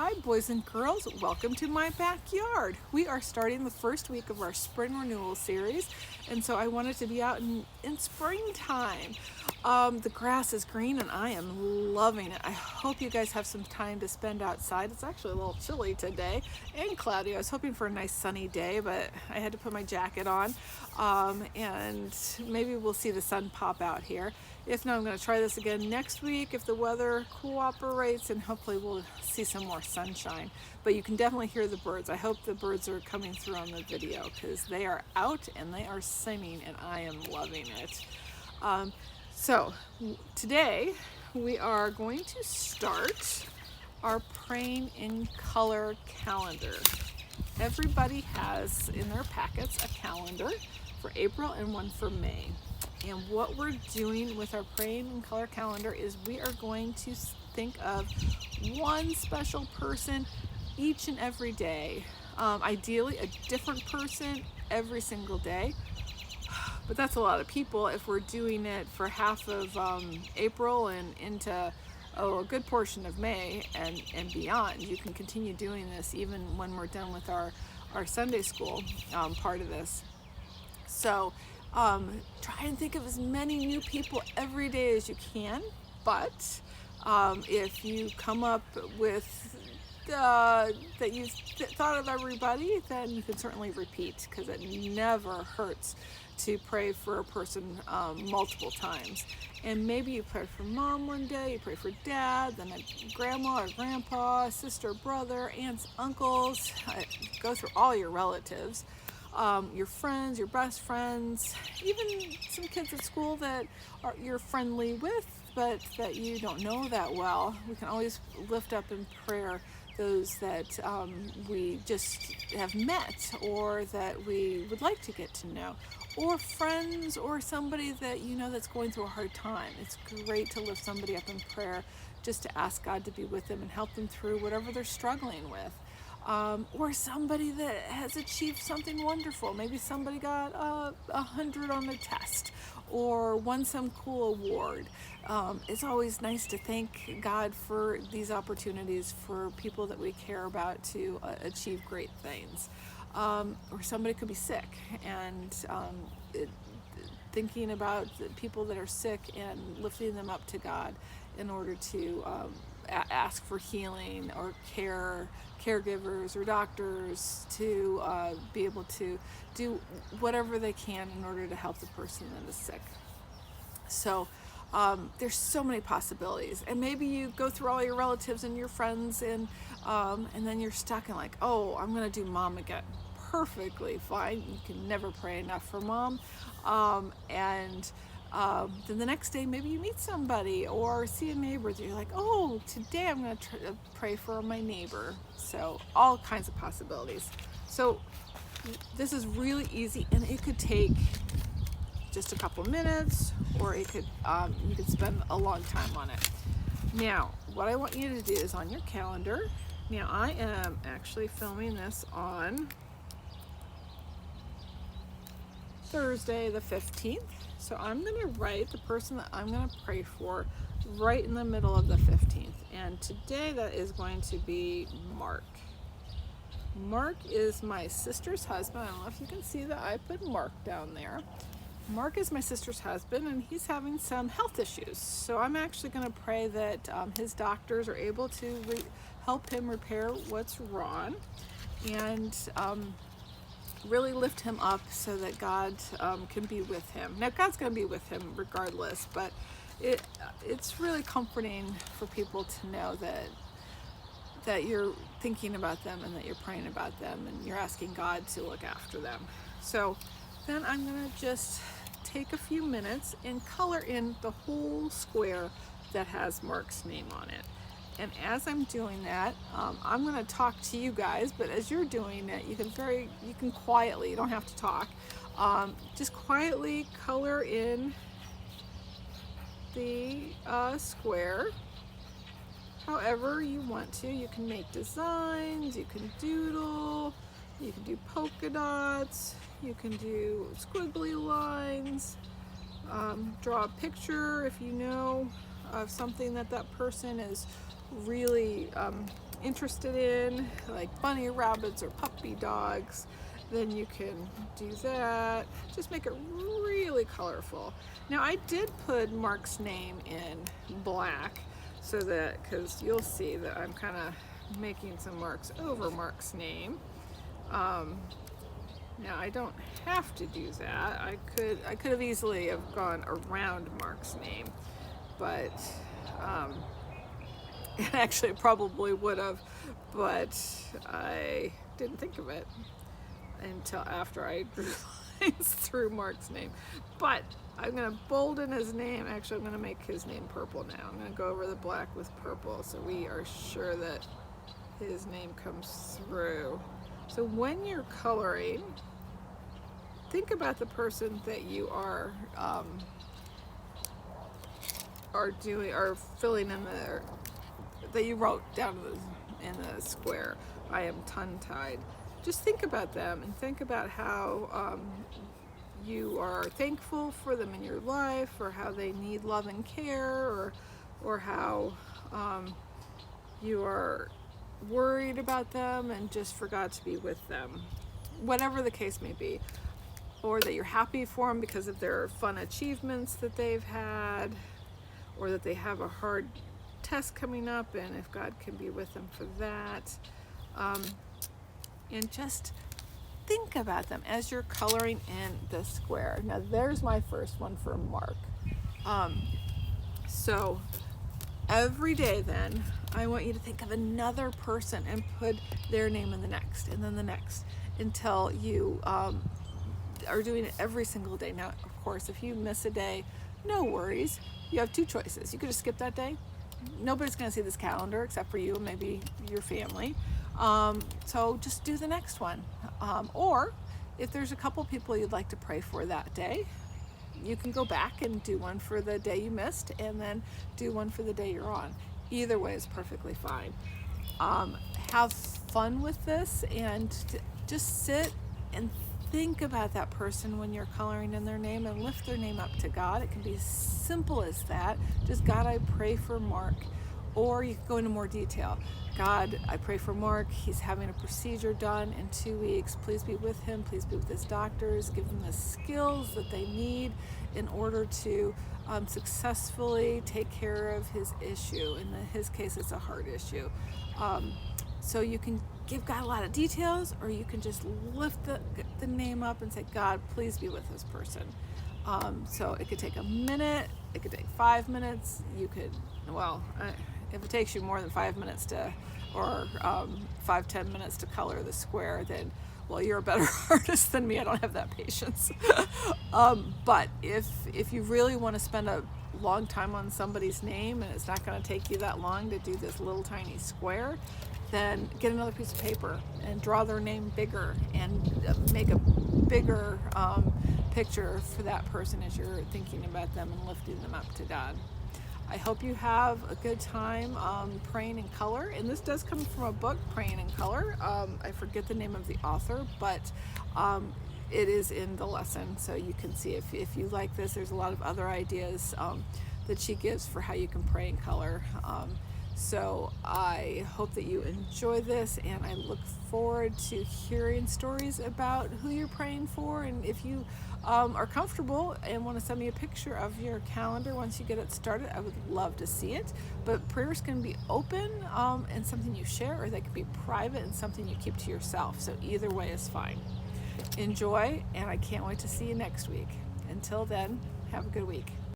Hi boys and girls, welcome to my backyard. We are starting the first week of our spring renewal series, and so I wanted to be out in springtime. The grass is green and I am loving it. I hope you guys have some time to spend outside. It's actually a little chilly today and cloudy. I was hoping for a nice sunny day, but I had to put my jacket on, and maybe we'll see the sun pop out here. If not, I'm going to try this again next week if the weather cooperates, and hopefully we'll see some more sunshine. But you can definitely hear the birds. I hope the birds are coming through on the video because they are out and they are singing and I am loving it. So today we are going to start our Praying in Color calendar. Everybody has in their packets a calendar for April and one for May. And what we're doing with our Praying in Color calendar is we are going to think of one special person each and every day. Ideally, a different person every single day. But that's a lot of people if we're doing it for half of April and into a good portion of May and beyond. You can continue doing this even when we're done with our Sunday school part of this. So try and think of as many new people every day as you can, but if you come up with that you've thought of everybody, then you can certainly repeat, because it never hurts to pray for a person multiple times. And maybe you pray for mom one day, you pray for dad, then a grandma or grandpa, sister, brother, aunts, uncles. Go through all your relatives. Your friends, your best friends, even some kids at school that you're friendly with, but that you don't know that well. We can always lift up in prayer those that we just have met or that we would like to get to know, or friends or somebody that you know that's going through a hard time. It's great to lift somebody up in prayer just to ask God to be with them and help them through whatever they're struggling with. Or somebody that has achieved something wonderful. Maybe somebody got 100 on the test or won some cool award. It's always nice to thank God for these opportunities for people that we care about to achieve great things. Or somebody could be sick, and thinking about the people that are sick and lifting them up to God in order to ask for healing, or caregivers or doctors to be able to do whatever they can in order to help the person that is sick. So there's so many possibilities, and maybe you go through all your relatives and your friends, and then you're stuck in like, oh, I'm gonna do mom again. Perfectly fine. You can never pray enough for mom. Then the next day, maybe you meet somebody or see a neighbor that you're like, oh, today I'm going to pray for my neighbor. So all kinds of possibilities. So this is really easy, and it could take just a couple minutes, or it could you could spend a long time on it. Now, what I want you to do is on your calendar. Now, I am actually filming this on Thursday the 15th. So I'm going to write the person that I'm going to pray for right in the middle of the 15th. And today that is going to be Mark. Mark is my sister's husband. I don't know if you can see that I put Mark down there. Mark is my sister's husband, and he's having some health issues. So I'm actually going to pray that his doctors are able to help him repair what's wrong, and really lift him up so that God can be with him. Now, God's going to be with him regardless, but it's really comforting for people to know that you're thinking about them and that you're praying about them and you're asking God to look after them. So then I'm going to just take a few minutes and color in the whole square that has Mark's name on it. And as I'm doing that, I'm going to talk to you guys, but as you're doing it, you can quietly, you don't have to talk, just quietly color in the square however you want to. You can make designs, you can doodle, you can do polka dots, you can do squiggly lines, draw a picture if you know of something that that person is really interested in, like bunny rabbits or puppy dogs, then you can do that. Just make it really colorful. Now I did put Mark's name in black so that, because you'll see that I'm kind of making some marks over Mark's name. Now I don't have to do that. I could have easily have gone around Mark's name, but actually probably would have, but I didn't think of it until after I drew lines through Mark's name. But I'm going to bolden his name. Actually, I'm going to make his name purple now. I'm going to go over the black with purple so we are sure that his name comes through. So when you're coloring, think about the person that you are filling in the, that you wrote down in the square. I am tongue-tied. Just think about them and think about how you are thankful for them in your life, or how they need love and care, or how you are worried about them and just forgot to be with them. Whatever the case may be. Or that you're happy for them because of their fun achievements that they've had, or that they have a hard test coming up and if God can be with them for that. And just think about them as you're coloring in the square. Now there's my first one for Mark. So every day then, I want you to think of another person and put their name in the next, and then the next, until you are doing it every single day. Now, of course, if you miss a day, no worries. You have two choices. You could just skip that day. Nobody's going to see this calendar except for you and maybe your family. So just do the next one. Or if there's a couple people you'd like to pray for that day, you can go back and do one for the day you missed and then do one for the day you're on. Either way is perfectly fine. Have fun with this and just sit and think about that person when you're coloring in their name and lift their name up to God. It can be as simple as that. Just, God, I pray for Mark. Or you can go into more detail. God, I pray for Mark. He's having a procedure done in 2 weeks. Please be with him. Please be with his doctors. Give them the skills that they need in order to successfully take care of his issue. In his case, it's a heart issue. So you can give God a lot of details, or you can just lift the name up and say, God, please be with this person. So it could take a minute. It could take 5 minutes. You could, if it takes you more than 5 minutes or 5-10 minutes to color the square, then, well, you're a better artist than me. I don't have that patience. But if you really want to spend a long time on somebody's name and it's not going to take you that long to do this little tiny square, then get another piece of paper and draw their name bigger and make a bigger picture for that person as you're thinking about them and lifting them up to God. I hope you have a good time praying in color. And this does come from a book, Praying in Color. I forget the name of the author, but it is in the lesson. So you can see if you like this, there's a lot of other ideas that she gives for how you can pray in color. So I hope that you enjoy this, and I look forward to hearing stories about who you're praying for. And if you are comfortable and want to send me a picture of your calendar once you get it started, I would love to see it. But prayers can be open and something you share, or they can be private and something you keep to yourself. So either way is fine. Enjoy, and I can't wait to see you next week. Until then, have a good week.